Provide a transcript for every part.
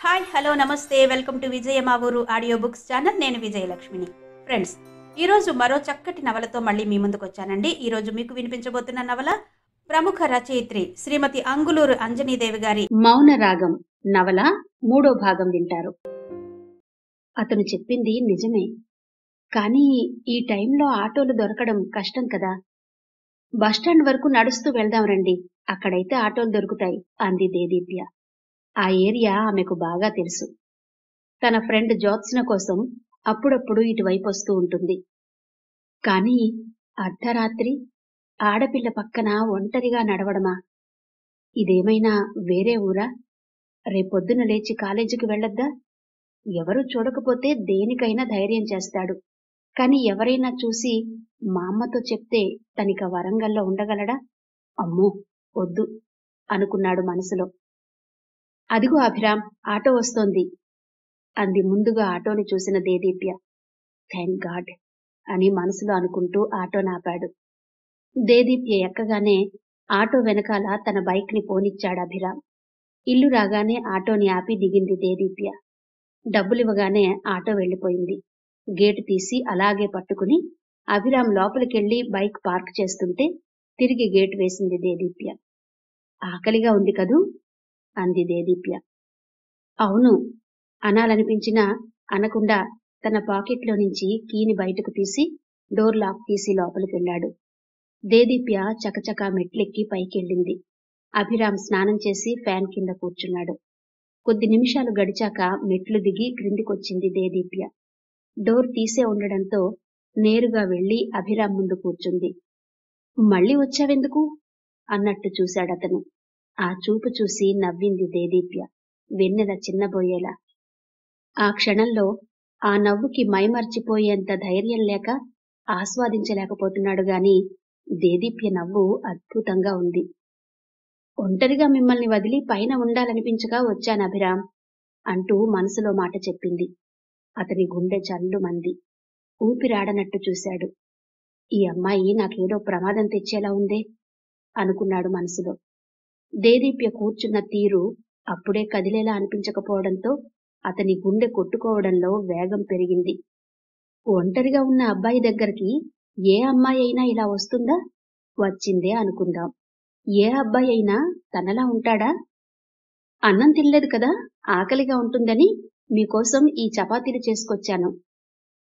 Hi hello నమస్తే welcome to విజయ మా ఊరు ఆడియో బుక్స్ ఛానల్. నేను విజయలక్ష్మిని. ఫ్రెండ్స్, ఈరోజు మరో చక్కటి నవలతో మళ్ళీ మీ ముందుకు వచ్చానండి. ఈరోజు మీకు వినిపించబోతున్న నవల ప్రముఖ రచయిత్రి శ్రీమతి అంగులూరు అంజనీదేవి గారి మౌన రాగం నవల 3వ భాగం వింటారు. అతను చెప్పింది నిజమే, కానీ ఈ టైంలో ఆటోలు దొరకడం కష్టం కదా. బస్టాండ్ వరకు నడుస్తూ వెళ్దాం రండి, అక్కడైతే ఆటోలు దొరుకుతాయి అంది దేదీప్య. ఆ ఏరియా ఆమెకు బాగా తెలుసు. తన ఫ్రెండ్ జ్యోత్స్న కోసం అప్పుడప్పుడు ఇటువైపు వస్తూ ఉంటుంది. కానీ అర్ధరాత్రి ఆడపిల్ల పక్కన ఒంటరిగా నడవడమా? ఇదేమైనా వేరే ఊరా? రేపొద్దున లేచి కాలేజీకి వెళ్ళొద్దా? ఎవరూ చూడకపోతే దేనికైనా ధైర్యం చేస్తాడు. కాని ఎవరైనా చూసి మా అమ్మతో చెప్తే తనిక వరంగల్లో ఉండగలడా? అమ్మో, వద్దు అనుకున్నాడు మనసులో. అదిగో అభిరామ్, ఆటో వస్తోంది అంది ముందుగా ఆటోని చూసిన దేదీప్య. థ్యాంక్ గాడ్ అని మనసులో అనుకుంటూ ఆటో నాపాడు. దేదీప్య ఎక్కగానే ఆటో వెనకాల తన బైక్ ని పోనిచ్చాడు అభిరామ్. ఇల్లు రాగానే ఆటోని ఆపి దిగింది దేదీప్య. డబ్బులివ్వగానే ఆటో వెళ్లిపోయింది. గేటు తీసి అలాగే పట్టుకుని అభిరామ్ లోపలికెళ్లి బైక్ పార్క్ చేస్తుంటే తిరిగి గేటు వేసింది దేదీప్య. ఆకలిగా ఉంది కదూ అంది దేదీప్య. అవును అనాలనిపించినా అనకుండా తన పాకెట్లో నుంచి కీని బయటకు తీసి డోర్ లాక్ తీసి లోపలికెళ్లాడు. దేదీప్య చకచకా మెట్లెక్కి పైకెళ్ళింది. అభిరామ్ స్నానం చేసి ఫ్యాన్ కింద కూర్చున్నాడు. కొద్ది నిమిషాలు గడిచాక మెట్లు దిగి క్రిందికొచ్చింది దేదీప్య. డోర్ తీసే ఉండడంతో నేరుగా వెళ్లి అభిరామ్ ముందు కూర్చుంది. మళ్ళీ వచ్చావెందుకు అన్నట్టు చూశాడతను. ఆ చూపు చూసి నవ్వింది దేదీప్య, వెన్నెల చిన్నబోయేలా. ఆ క్షణంలో ఆ నవ్వుకి మైమర్చిపోయేంత ధైర్యం లేక ఆస్వాదించలేకపోతున్నాడు గాని దేదీప్య నవ్వు అద్భుతంగా ఉంది. ఒంటరిగా మిమ్మల్ని వదిలి పైన ఉండాలనిపించగా వచ్చాను అభిరామ్ అంటూ మనసులో మాట చెప్పింది. అతని గుండె జల్లుమంది. ఊపిరాడనట్టు చూశాడు. ఈ అమ్మాయి నాకేదో ప్రమాదం తెచ్చేలా ఉందే అనుకున్నాడు మనసులో. దేదీప్య కూర్చున్న తీరు అప్పుడే కదిలేలా అనిపించకపోవడంతో అతని గుండె కొట్టుకోవడంలో వేగం పెరిగింది. ఒంటరిగా ఉన్న అబ్బాయి దగ్గరికి ఏ అమ్మాయి అయినా ఇలా వస్తుందా? వచ్చిందే అనుకుందాం. ఏ అబ్బాయి అయినా తనలా ఉంటాడా? అన్నం తినలేదు కదా, ఆకలిగా ఉంటుందని మీకోసం ఈ చపాతీలు చేసుకొచ్చాను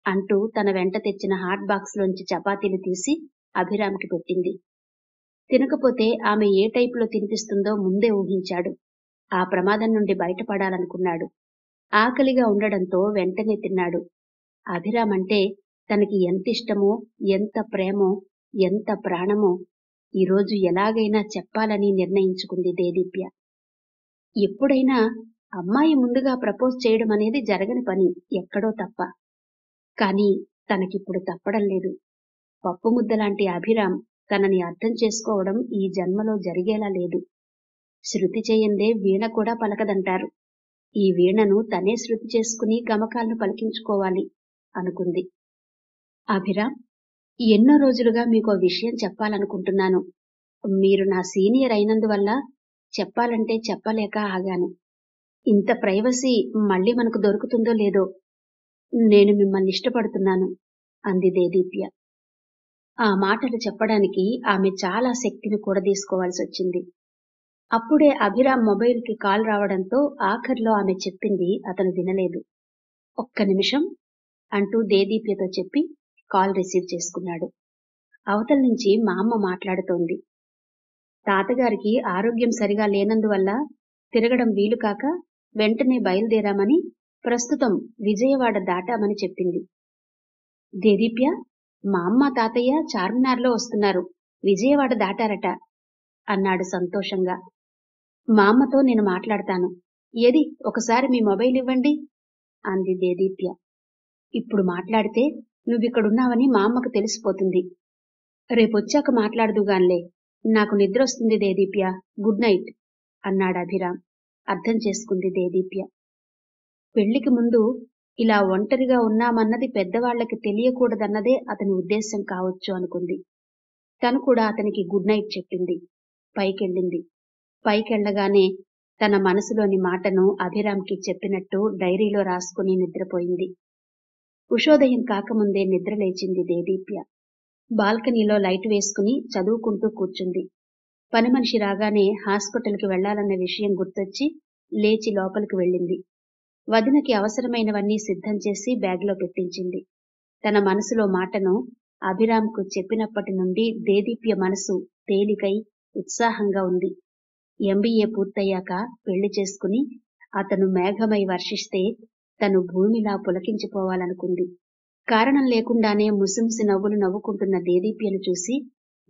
అంటూ తన వెంట తెచ్చిన హాట్ బాక్స్ లోంచి చపాతీలు తీసి అభిరామ్కి పెట్టింది. తినకపోతే ఆమె ఏ టైపులో తినిపిస్తుందో ముందే ఊహించాడు. ఆ ప్రమాదం నుండి బయటపడాలనుకున్నాడు. ఆకలిగా ఉండడంతో వెంటనే తిన్నాడు. అభిరామ్ అంటే తనకి ఎంతిష్టమో, ఎంత ప్రేమో, ఎంత ప్రాణమో ఈరోజు ఎలాగైనా చెప్పాలని నిర్ణయించుకుంది దేదీప్య. ఎప్పుడైనా అమ్మాయి ముందుగా ప్రపోజ్ చేయడం అనేది జరగని పని, ఎక్కడో తప్ప. కాని తనకిప్పుడు తప్పడం లేదు. పప్పు ముద్దలాంటి అభిరామ్ తనని అర్థం చేసుకోవడం ఈ జన్మలో జరిగేలా లేదు. శృతి చేయందే వీణ కూడా పలకదంటారు. ఈ వీణను తనే శృతి చేసుకుని గమకాలను పలికించుకోవాలి అనుకుంది. అభిరామ్, ఎన్నో రోజులుగా మీకో విషయం చెప్పాలనుకుంటున్నాను. మీరు నా సీనియర్ అయినందువల్ల చెప్పాలంటే చెప్పలేక ఆగాను. ఇంత ప్రైవసీ మళ్ళీ మనకు దొరుకుతుందో లేదో. నేను మిమ్మల్ని ఇష్టపడుతున్నాను అంది దేదీప్య. ఆ మాటలు చెప్పడానికి ఆమె చాలా శక్తిని కూడదీసుకోవాల్సి వచ్చింది. అప్పుడే అభిరామ్ మొబైల్కి కాల్ రావడంతో ఆఖర్లో ఆమె చెప్పింది అతను వినలేదు. ఒక్క నిమిషం అంటూ దేదీప్యతో చెప్పి కాల్ రిసీవ్ చేసుకున్నాడు. అవతల నుంచి మా అమ్మ మాట్లాడుతోంది. తాతగారికి ఆరోగ్యం సరిగా లేనందువల్ల తిరగడం వీలు కాక వెంటనే బయలుదేరామని, ప్రస్తుతం విజయవాడ దాటామని చెప్పింది. దేదీప్య, మా అమ్మ తాతయ్య చార్మినార్లో వస్తున్నారు, విజయవాడ దాటారట అన్నాడు సంతోషంగా. మా అమ్మతో నేను మాట్లాడతాను. ఏది ఒకసారి మీ మొబైల్ ఇవ్వండి అంది దేదీప్య. ఇప్పుడు మాట్లాడితే నువ్విక్కడున్నావని మా అమ్మకు తెలిసిపోతుంది. రేపొచ్చాక మాట్లాడదుగాన్లే, నాకు నిద్రొస్తుంది దేదీప్య, గుడ్ నైట్ అన్నాడు అభిరామ్. అర్థం చేసుకుంది దేదీప్య. పెళ్లికి ముందు ఇలా ఒంటరిగా ఉన్నామన్నది పెద్దవాళ్లకి తెలియకూడదన్నదే అతని ఉద్దేశం కావచ్చు అనుకుంది. తను కూడా అతనికి గుడ్ నైట్ చెప్పింది. పైకెళ్ళింది. పైకెళ్లగానే తన మనసులోని మాటను అభిరామ్కి చెప్పినట్టు డైరీలో రాసుకుని నిద్రపోయింది. ఉషోదయం కాకముందే నిద్రలేచింది దేదీప్య. బాల్కనీలో లైట్ వేసుకుని చదువుకుంటూ కూర్చుంది. పని మనిషి రాగానే హాస్పిటల్కి వెళ్లాలన్న విషయం గుర్తొచ్చి లేచి లోపలికి వెళ్ళింది. వదినకి అవసరమైనవన్నీ సిద్ధం చేసి బ్యాగ్లో పెట్టించింది. తన మనసులో మాటను అభిరామ్కు చెప్పినప్పటి నుండి దేదీప్య మనసు తేలికై ఉత్సాహంగా ఉంది. ఎంబీఏ పూర్తయ్యాక పెళ్లి చేసుకుని అతను మేఘమై వర్షిస్తే తను భూమిలా పులకించిపోవాలనుకుంది. కారణం లేకుండానే ముసిముసి నవ్వులు నవ్వుకుంటున్న దేదీప్యను చూసి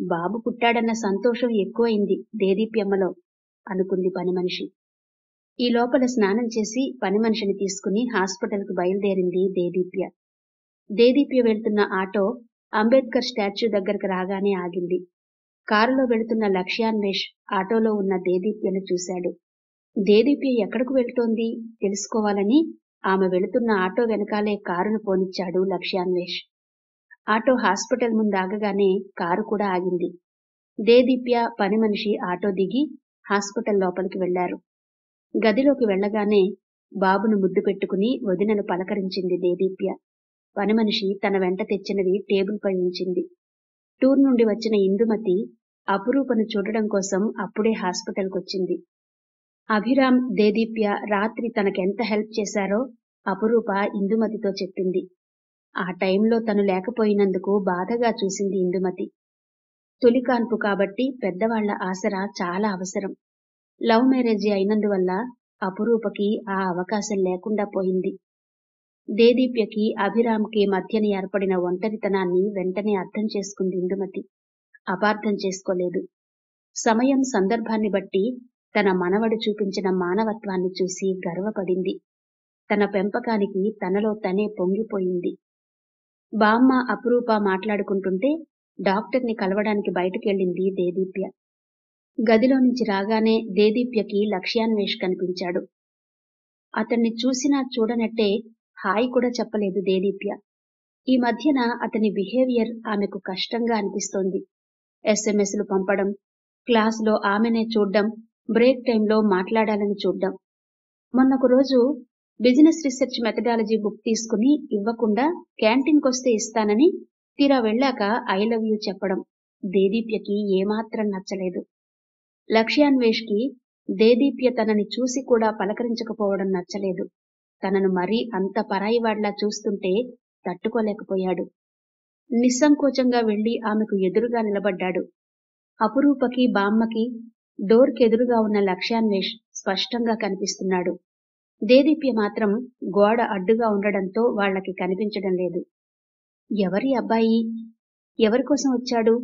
బాబు పుట్టాడన్న సంతోషం ఎక్కువైంది దేదీప్యమ్మలో అనుకుంది పని మనిషి. ఈ లోపల స్నానం చేసి పని మనిషిని తీసుకుని హాస్పిటల్కు బయలుదేరింది దేదీప్య. దేదీప్య వెళ్తున్న ఆటో అంబేద్కర్ స్టాచ్యూ దగ్గరకు రాగానే ఆగింది. కారులో వెళుతున్న లక్ష్యాన్వేష్ ఆటోలో ఉన్న దేదీప్యను చూశాడు. దేదీప్య ఎక్కడకు వెళ్తోంది తెలుసుకోవాలని ఆమె వెళుతున్న ఆటో వెనకాలే కారును పోనిచ్చాడు లక్ష్యాన్వేష్. ఆటో హాస్పిటల్ ముందు ఆగగానే కారు కూడా ఆగింది. దేదీప్య పని మనిషి ఆటో దిగి హాస్పిటల్ లోపలికి వెళ్లారు. గదిలోకి వెళ్లగానే బాబును ముద్దు పెట్టుకుని వదినను పలకరించింది దేదీప్య. పని మనిషి తన వెంట తెచ్చినవి టేబుల్పై ఉంచింది. టూర్ నుండి వచ్చిన ఇందుమతి అపురూపను చూడడం కోసం అప్పుడే హాస్పిటల్కొచ్చింది. అభిరామ్, దేదీప్య రాత్రి తనకెంత హెల్ప్ చేశారో అపురూప ఇందుమతితో చెప్పింది. ఆ టైంలో తను లేకపోయినందుకు బాధగా చూసింది ఇందుమతి. తొలికాన్పు కాబట్టి పెద్దవాళ్ల ఆసరా చాలా అవసరం. లవ్ మ్యారేజీ అయినందువల్ల అపురూపకి ఆ అవకాశం లేకుండా పోయింది. దేదీప్యకి అభిరామ్కి మధ్యన ఏర్పడిన ఒంటరితనాన్ని వెంటనే అర్థం చేసుకుంది ఇందుమతి. అపార్థం చేసుకోలేదు. సమయం సందర్భాన్ని బట్టి తన మనవడు చూపించిన మానవత్వాన్ని చూసి గర్వపడింది. తన పెంపకానికి తనలో తనే పొంగిపోయింది. బామ్మ అపురూప మాట్లాడుకుంటుంటే డాక్టర్ని కలవడానికి బయటకెళ్ళింది దేదీప్య. గదిలో నుంచి రాగానే దేదీప్యకి లక్ష్యాన్వేష్ కనిపించాడు. అతన్ని చూసినా చూడనట్టే హాయ్ కూడా చెప్పలేదు దేదీప్య. ఈ మధ్యన అతని బిహేవియర్ ఆమెకు కష్టంగా అనిపిస్తోంది. ఎస్ఎంఎస్లు పంపడం, క్లాసులో ఆమెనే చూడ్డం, బ్రేక్ టైంలో మాట్లాడాలని చూడ్డం. మొన్నొక రోజు బిజినెస్ రీసెర్చ్ మెథడాలజీ బుక్ తీసుకుని ఇవ్వకుండా క్యాంటీన్కొస్తే ఇస్తానని తీరా వెళ్ళాక ఐ లవ్ యూ చెప్పడం దేదీప్యకి ఏమాత్రం నచ్చలేదు. లక్ష్యాన్వేష్కి దేదీప్య తనని చూసి కూడా పలకరించకపోవడం నచ్చలేదు. తనను మరీ అంత పరాయివాడ్లా చూస్తుంటే తట్టుకోలేకపోయాడు. నిస్సంకోచంగా వెళ్లి ఆమెకు ఎదురుగా నిలబడ్డాడు. అపురూపకి బామ్మకి డోర్కెదురుగా ఉన్న లక్ష్యాన్వేష్ స్పష్టంగా కనిపిస్తున్నాడు. దేదీప్య మాత్రం గోడ అడ్డుగా ఉండడంతో వాళ్లకి కనిపించడం లేదు. ఎవరి అబ్బాయి, ఎవరికోసం వచ్చాడు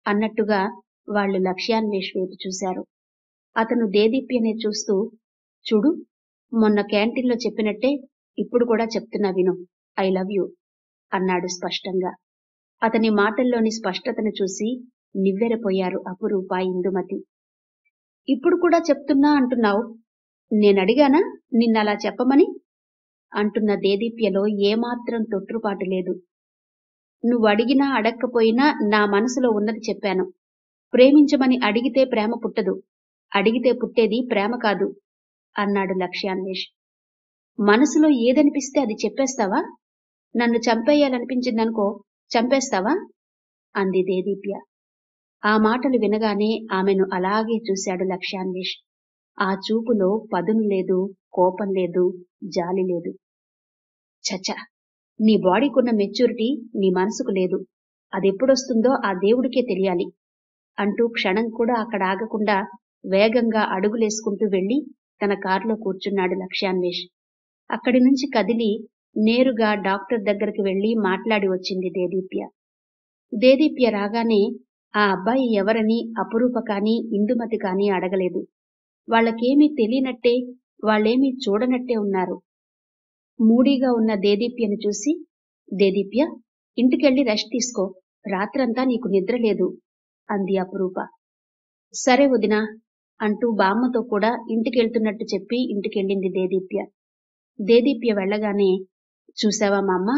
అన్నట్టుగా వాళ్లు లక్ష్యాన్వేష్ వైపు చూశారు. అతను దేదీప్యనే చూస్తూ, చూడు, మొన్న క్యాంటీన్లో చెప్పినట్టే ఇప్పుడు కూడా చెప్తున్నా విను, ఐ లవ్ యూ అన్నాడు స్పష్టంగా. అతని మాటల్లోని స్పష్టతను చూసి నివ్వెరపోయారు అపురూప, ఇందుమతి. ఇప్పుడు కూడా చెప్తున్నా అంటున్నావు, నేనడిగానా నిన్నలా చెప్పమని అంటున్న దేదీప్యలో ఏమాత్రం తొట్రుపాటు లేదు. నువ్వడిగినా అడక్కపోయినా నా మనసులో ఉన్నది చెప్పాను. ప్రేమించమని అడిగితే ప్రేమ పుట్టదు, అడిగితే పుట్టేది ప్రేమ కాదు అన్నాడు లక్ష్యాన్వేష్. మనసులో ఏదనిపిస్తే అది చెప్పేస్తావా? నన్ను చంపేయాలనిపించిందనుకో, చంపేస్తావా అంది దేదీప్య. ఆ మాటలు వినగానే ఆమెను అలాగే చూశాడు లక్ష్యాన్వేష్. ఆ చూపులో పదును లేదు, కోపం లేదు, జాలి లేదు. చచ్చ, నీ బాడీకున్న మెచ్యూరిటీ నీ మనసుకు లేదు. అదెప్పుడొస్తుందో ఆ దేవుడికే తెలియాలి అంటూ క్షణం కూడా అక్కడ ఆగకుండా వేగంగా అడుగులేసుకుంటూ వెళ్లి తన కారులో కూర్చున్నాడు లక్ష్యాన్వేష్. అక్కడి నుంచి కదిలి నేరుగా డాక్టర్ దగ్గరికి వెళ్లి మాట్లాడి వచ్చింది దేదీప్య. దేదీప్య రాగానే ఆ అబ్బాయి ఎవరని అపురూప కాని ఇందుమతి కాని అడగలేదు. వాళ్లకేమీ తెలియనట్టే, వాళ్లేమీ చూడనట్టే ఉన్నారు. మూడీగా ఉన్న దేదీప్యను చూసి, దేదీప్య, ఇంటికెళ్ళి రెస్ట్ తీసుకో, రాత్రంతా నీకు నిద్ర లేదు అంది అపురూప. సరే వదినా అంటూ బామ్మతో కూడా ఇంటికెళ్తున్నట్టు చెప్పి ఇంటికెళ్ళింది దేదీప్య. దేదీప్య వెళ్లగానే, చూశావా మామ్మ,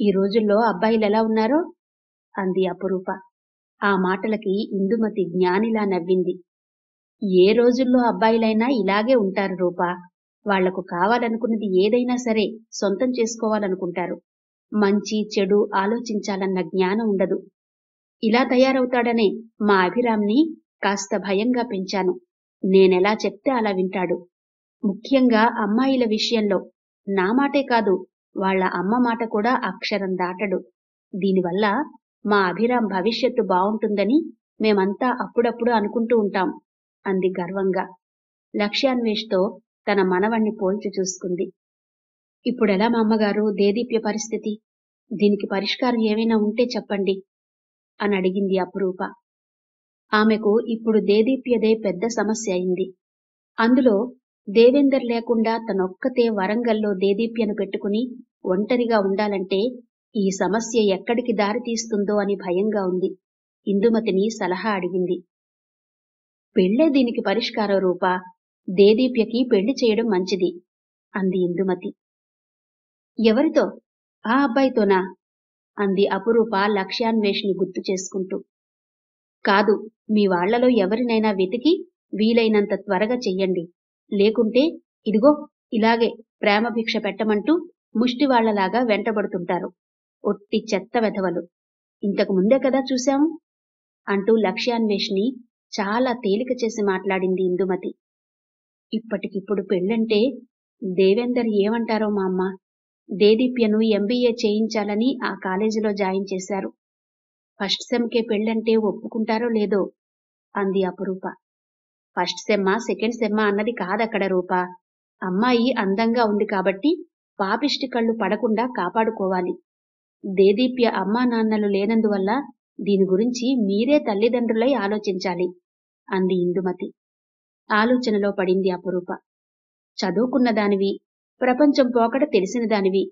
ఈ రోజుల్లో అబ్బాయిలెలా ఉన్నారో అంది అపురూప. ఆ మాటలకి ఇందుమతి జ్ఞానిలా నవ్వింది. ఏ రోజుల్లో అబ్బాయిలైనా ఇలాగే ఉంటారు రూపా. వాళ్లకు కావాలనుకున్నది ఏదైనా సరే సొంతం చేసుకోవాలనుకుంటారు. మంచి చెడు ఆలోచించాలన్న జ్ఞానం ఉండదు. ఇలా తయారవుతాడనే మా అభిరామ్ని కాస్త భయంగా పెంచాను. నేనెలా చెప్తే అలా వింటాడు. ముఖ్యంగా అమ్మాయిల విషయంలో నా మాటే కాదు, వాళ్ళ అమ్మ మాట కూడా అక్షరం దాటడు. దీనివల్ల మా అభిరామ్ భవిష్యత్తు బావుంటుందని మేమంతా అప్పుడప్పుడు అనుకుంటూ ఉంటాం అంది గర్వంగా. లక్ష్యాన్వేష్తో తన మనవణ్ణి పోల్చి చూసుకుంది. ఇప్పుడెలా మా అమ్మగారు దేదీప్య పరిస్థితి? దీనికి పరిష్కారం ఏమైనా ఉంటే చెప్పండి అని అడిగింది అపురూప. ఆమెకు ఇప్పుడు దేదీప్యదే పెద్ద సమస్య అయింది. అందులో దేవేందర్ లేకుండా తనొక్కతే వరంగల్లో దేదీప్యను పెట్టుకుని ఒంటరిగా ఉండాలంటే ఈ సమస్య ఎక్కడికి దారితీస్తుందో అని భయంగా ఉంది. ఇందుమతిని సలహా అడిగింది. పెళ్ళే దీనికి పరిష్కారం రూపా. దేదీప్యకి పెళ్లి చేయడం మంచిది అంది ఇందుమతి. ఎవరితో? ఆ అబ్బాయితోనా అంది అపురూప లక్ష్యాన్వేషిని గుర్తు చేసుకుంటూ. కాదు, మీ వాళ్లలో ఎవరినైనా వెతికి వీలైనంత త్వరగా చెయ్యండి. లేకుంటే ఇదిగో ఇలాగే ప్రేమభిక్ష పెట్టమంటూ ముష్టివాళ్లలాగా వెంటబడుతుంటారు. ఒట్టి చెత్త వెధవలు. ఇంతకు ముందే కదా చూశాము అంటూ లక్ష్యాన్వేషిని చాలా తేలిక చేసి మాట్లాడింది ఇందుమతి. ఇప్పటికిప్పుడు పెళ్ళంటే దేవేందర్ ఏమంటారో మా అమ్మ. దేదీప్యను ఎంబీఏ చేయించాలని ఆ కాలేజీలో జాయిన్ చేశారు. ఫస్ట్ సెమ్కే పెళ్ళంటే ఒప్పుకుంటారో లేదో అంది అపురూప. ఫస్ట్ సెమ్మా సెకండ్ సెమ్మా అన్నది కాదక్కడ రూపా. అమ్మాయి అందంగా ఉంది కాబట్టి పాపిష్టి కళ్ళు పడకుండా కాపాడుకోవాలి. దేదీప్య అమ్మా నాన్నలు లేనందువల్ల దీని గురించి మీరే తల్లిదండ్రులై ఆలోచించాలి అంది ఇందుమతి. ఆలోచనలో పడింది అపురూప. చదువుకున్నదానివి, ప్రపంచం పోకడ తెలిసిన దానివి.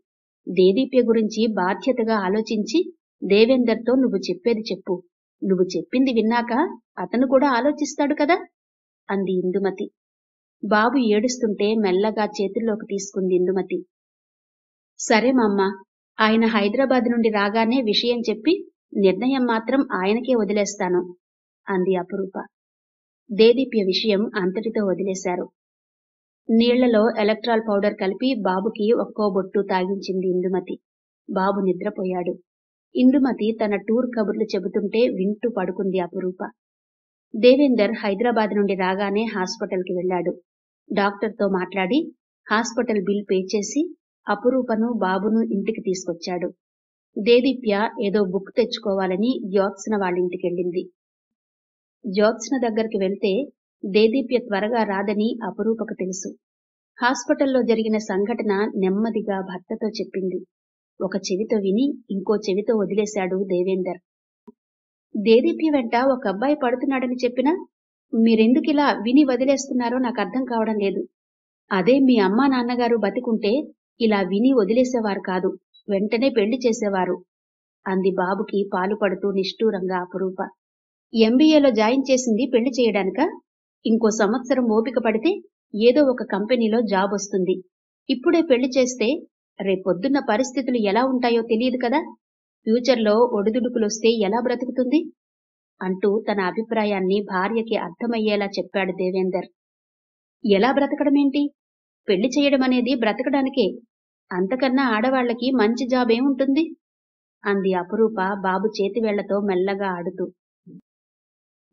దేదీప్య గురించి బాధ్యతగా ఆలోచించి దేవేందర్తో నువ్వు చెప్పేది చెప్పు. నువ్వు చెప్పింది విన్నాక అతను కూడా ఆలోచిస్తాడు కదా అంది ఇందుమతి. బాబు ఏడుస్తుంటే మెల్లగా చేతుల్లోకి తీసుకుంది ఇందుమతి. సరే మామ్మ, ఆయన హైదరాబాద్ నుండి రాగానే విషయం చెప్పి నిర్ణయం మాత్రం ఆయనకే వదిలేస్తాను అంది అపురూప. దేదీప్య విషయం అంతటితో వదిలేశారు. నీళ్లలో ఎలక్ట్రాల్ పౌడర్ కలిపి బాబుకి ఒక్కో బొట్టు తాగించింది ఇందుమతి. బాబు నిద్రపోయాడు. ఇందుమతి తన టూర్ కబుర్లు చెబుతుంటే వింటూ పడుకుంది అపురూప. దేవేందర్ హైదరాబాద్ నుండి రాగానే హాస్పిటల్కి వెళ్లాడు. డాక్టర్తో మాట్లాడి హాస్పిటల్ బిల్ పే చేసి అపురూపను బాబును ఇంటికి తీసుకొచ్చాడు. దేదీప్య ఏదో బుక్ తెచ్చుకోవాలని జ్యోత్స్న వాళ్ళింటికెళ్ళింది. జ్యోత్స్న దగ్గరికి వెళ్తే దేదీప్య త్వరగా రాదని అపురూపకు తెలుసు. హాస్పిటల్లో జరిగిన సంఘటన నెమ్మదిగా భర్తతో చెప్పింది. ఒక చెవితో విని ఇంకో చెవితో వదిలేశాడు దేవేందర్. దేదీప్య వెంట ఒక అబ్బాయి పడుతున్నాడని చెప్పినా మీరెందుకిలా విని వదిలేస్తున్నారో నాకు అర్థం కావడం లేదు. అదే మీ అమ్మా నాన్నగారు బతికుంటే ఇలా విని వదిలేసేవారు కాదు, వెంటనే పెళ్లి చేసేవారు అంది బాబుకి పాలు పడుతూ నిష్ఠూరంగా అపురూప. ఎంబీఏలో జాయిన్ చేసింది పెళ్లి చేయడానికా? ఇంకో సంవత్సరం ఓపిక పడితే ఏదో ఒక కంపెనీలో జాబ్ వస్తుంది. ఇప్పుడే పెళ్లి చేస్తే రేపొద్దున్న పరిస్థితులు ఎలా ఉంటాయో తెలియదు కదా. ఫ్యూచర్లో ఒడిదుడుకులొస్తే ఎలా బ్రతుకుతుంది అంటూ తన అభిప్రాయాన్ని భార్యకి అర్థమయ్యేలా చెప్పాడు దేవేందర్. ఎలా బ్రతకడమేంటి? పెళ్లి చేయడం అనేది బ్రతకడానికే. అంతకన్నా ఆడవాళ్లకి మంచి జాబ్ ఏముంటుంది అంది అపురూప బాబు చేతివేళ్లతో మెల్లగా ఆడుతూ.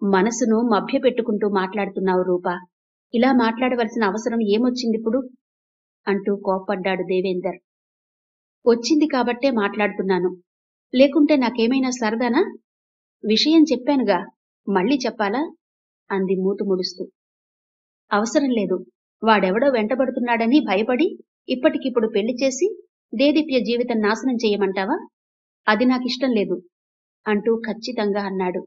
మనసును మభ్యపెట్టుకుంటూ మాట్లాడుతున్నావు రూపా. ఇలా మాట్లాడవలసిన అవసరం ఏమొచ్చిందిప్పుడు అంటూ కోప్పడ్డాడు దేవేందర్. వచ్చింది కాబట్టే మాట్లాడుతున్నాను. లేకుంటే నాకేమైనా సరదానా? విషయం చెప్పానుగా, మళ్ళీ చెప్పాలా అంది మూతు ముడుస్తూ. అవసరం లేదు. వాడెవడో వెంటబడుతున్నాడని భయపడి ఇప్పటికిప్పుడు పెళ్లి చేసి దేదీప్య జీవితం నాశనం చేయమంటావా? అది నాకిష్టం లేదు అంటూ ఖచ్చితంగా అన్నాడు.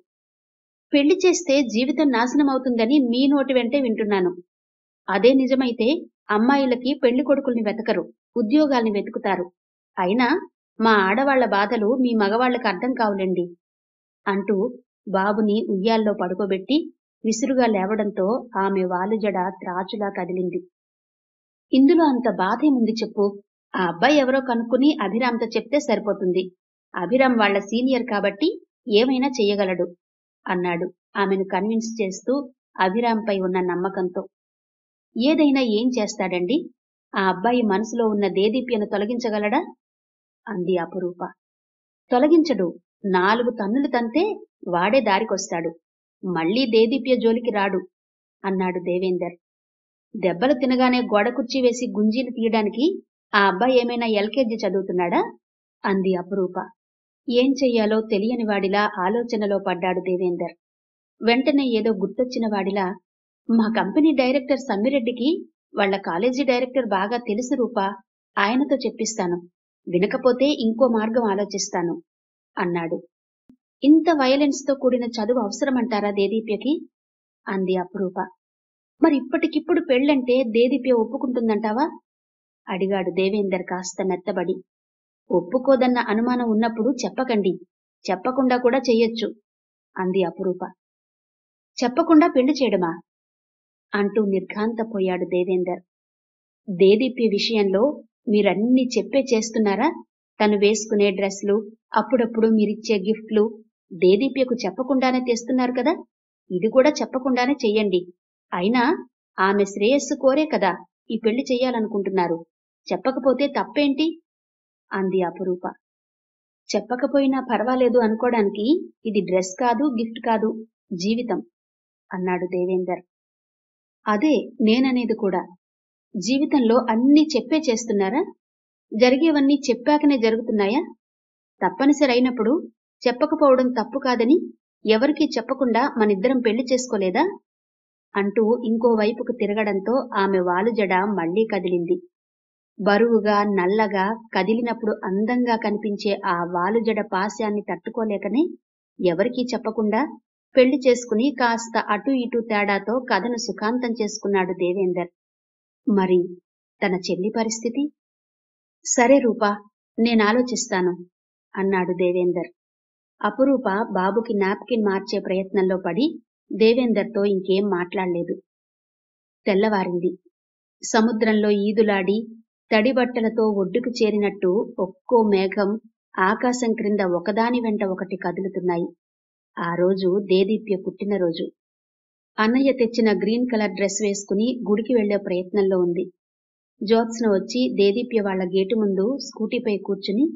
పెళ్లి చేస్తే జీవితం నాశనం అవుతుందని మీ నోటి వెంటే వింటున్నాను. అదే నిజమైతే అమ్మాయిలకి పెళ్లి కొడుకుల్ని వెతకరు, ఉద్యోగాల్ని వెతుకుతారు. అయినా మా ఆడవాళ్ల బాధలు మీ మగవాళ్లకు అర్థం కావులేండి అంటూ బాబుని ఉయ్యాల్లో పడుకోబెట్టి విసురుగా లేవడంతో ఆమె వాలుజడ త్రాచులా కదిలింది. ఇందులో అంత బాధేముంది చెప్పు. ఆ అబ్బాయి ఎవరో కనుక్కుని అభిరామ్తో చెప్తే సరిపోతుంది. అభిరామ్ వాళ్ల సీనియర్ కాబట్టి ఏమైనా చెయ్యగలడు అన్నాడు ఆమెను కన్విన్స్ చేస్తూ అభిరాంపై ఉన్న నమ్మకంతో. ఏదైనా ఏం చేస్తాడండి? ఆ అబ్బాయి మనసులో ఉన్న దేదీప్యను తొలగించగలడా? అంది అపురూప. తొలగించడు. 4 తన్నులు తంతే వాడే దారికొస్తాడు. మళ్ళీ దేదీప్య జోలికి రాడు అన్నాడు దేవేందర్. దెబ్బలు తినగానే గోడ కుర్చీ వేసి గుంజీలు తీయడానికి ఆ అబ్బాయి ఏమైనా ఎల్కేజీ చదువుతున్నాడా? అంది అపురూప. ఏం చెయ్యాలో తెలియని వాడిలా ఆలోచనలో పడ్డాడు దేవేందర్. వెంటనే ఏదో గుర్తొచ్చిన వాడిలా, మా కంపెనీ డైరెక్టర్ సమ్మిరెడ్డికి వాళ్ళ కాలేజీ డైరెక్టర్ బాగా తెలుసు రూపా, ఆయనతో చెప్పిస్తాను. వినకపోతే ఇంకో మార్గం ఆలోచిస్తాను అన్నాడు. ఇంత వైలెన్స్ తో కూడిన చదువు అవసరమంటారా దేదీప్యకి? అంది అపురూప. మరి ఇప్పటికిప్పుడు పెళ్ళంటే దేదీప్య ఒప్పుకుంటుందంటావా? అడిగాడు దేవేందర్ కాస్త మెత్తబడి. ఒప్పుకోదన్న అనుమానం ఉన్నప్పుడు చెప్పకండి, చెప్పకుండా కూడా చెయ్యొచ్చు అంది అపురూప. చెప్పకుండా పెళ్లి చేయడమా? అంటూ నిర్ఘాంతపోయాడు దేవేందర్. దేదీప్య విషయంలో మీరన్నీ చెప్పే చేస్తున్నారా? తను వేసుకునే డ్రెస్లు, అప్పుడప్పుడు మీరిచ్చే గిఫ్ట్లు దేదీప్యకు చెప్పకుండానే తెస్తున్నారు కదా? ఇది కూడా చెప్పకుండానే చెయ్యండి. అయినా ఆమె శ్రేయస్సు కోరే కదా ఈ పెళ్లి చెయ్యాలనుకుంటున్నారు. చెప్పకపోతే తప్పేంటి? అంది అపురూప. చెప్పకపోయినా పర్వాలేదు అనుకోడానికి ఇది డ్రెస్ కాదు, గిఫ్ట్ కాదు, జీవితం అన్నాడు దేవేందర్. అదే నేననేది కూడా. జీవితంలో అన్నీ చెప్పే చేస్తున్నారా? జరిగేవన్నీ చెప్పాకనే జరుగుతున్నాయా? తప్పనిసరి అయినప్పుడు చెప్పకపోవడం తప్పు కాదని ఎవరికీ చెప్పకుండా మనిద్దరం పెళ్లి చేసుకోలేదా? అంటూ ఇంకోవైపుకు తిరగడంతో ఆమె వాలుజడ మళ్లీ కదిలింది. బరువుగా నల్లగా కదిలినప్పుడు అందంగా కనిపించే ఆ వాలుజడ పాశాన్ని తట్టుకోలేకనే ఎవరికీ చెప్పకుండా పెళ్లి చేసుకుని కాస్త అటూ ఇటూ తేడాతో కథను సుఖాంతం చేసుకున్నాడు దేవేందర్. మరి తన చెల్లి పరిస్థితి? సరే రూపా, నేనాలోచిస్తాను అన్నాడు దేవేందర్. అపురూప బాబుకి నాప్కిన్ మార్చే ప్రయత్నంలో పడి దేవేందర్తో ఇంకేం మాట్లాడలేదు. తెల్లవారింది. సముద్రంలో ఈదులాడి తడిబట్టలతో ఒడ్డుకు చేరినట్టు ఒక్కో మేఘం ఆకాశం క్రింద ఒకదాని వెంట ఒకటి కదులుతున్నాయి. ఆ రోజు దేదీప్య పుట్టినరోజు. అన్నయ్య తెచ్చిన గ్రీన్ కలర్ డ్రెస్ వేసుకుని గుడికి వెళ్లే ప్రయత్నంలో ఉంది. జ్యోత్స్న వచ్చి దేదీప్య వాళ్ల గేటు ముందు స్కూటీపై కూర్చుని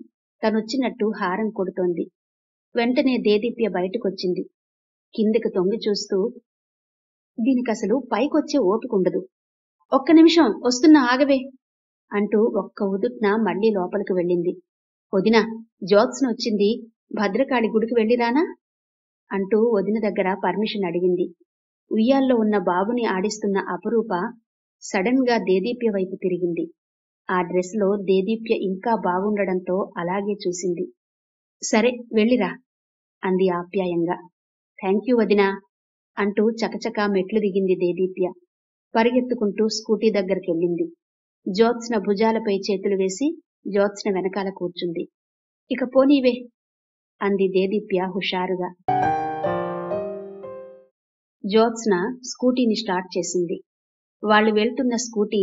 తనొచ్చినట్టు హారం కొడుతోంది. వెంటనే దేదీప్య బయటకొచ్చింది. కిందికి తొంగి చూస్తూ, దీనికసలు పైకొచ్చే ఓపికండదు. ఒక్క నిమిషం వస్తున్నా ఆగవే అంటూ ఒక్క ఉదుట్న మళ్లీ లోపలికి వెళ్ళింది. వదినా, జ్యోత్స్న వచ్చింది, భద్రకాళి గుడికి వెళ్ళిరానా అంటూ వదిన దగ్గర పర్మిషన్ అడిగింది. ఉయ్యాల్లో ఉన్న బాబుని ఆడిస్తున్న అపురూప సడన్ గా దేదీప్య వైపు తిరిగింది. ఆ డ్రెస్ లో దేదీప్య ఇంకా బాగుండడంతో అలాగే చూసింది. సరే వెళ్ళిరా అంది ఆప్యాయంగా. థ్యాంక్యూ వదినా అంటూ చకచకా మెట్లు దిగింది దేదీప్య. పరిగెత్తుకుంటూ స్కూటీ దగ్గరికెళ్ళింది. జ్యోత్స్న భుజాలపై చేతులు వేసి జ్యోత్స్న వెనకాల కూర్చుంది. ఇక పోనీవే అంది దేదీప్య హుషారుగా. జ్యోత్స్న స్కూటీని స్టార్ట్ చేసింది. వాళ్లు వెళ్తున్న స్కూటీ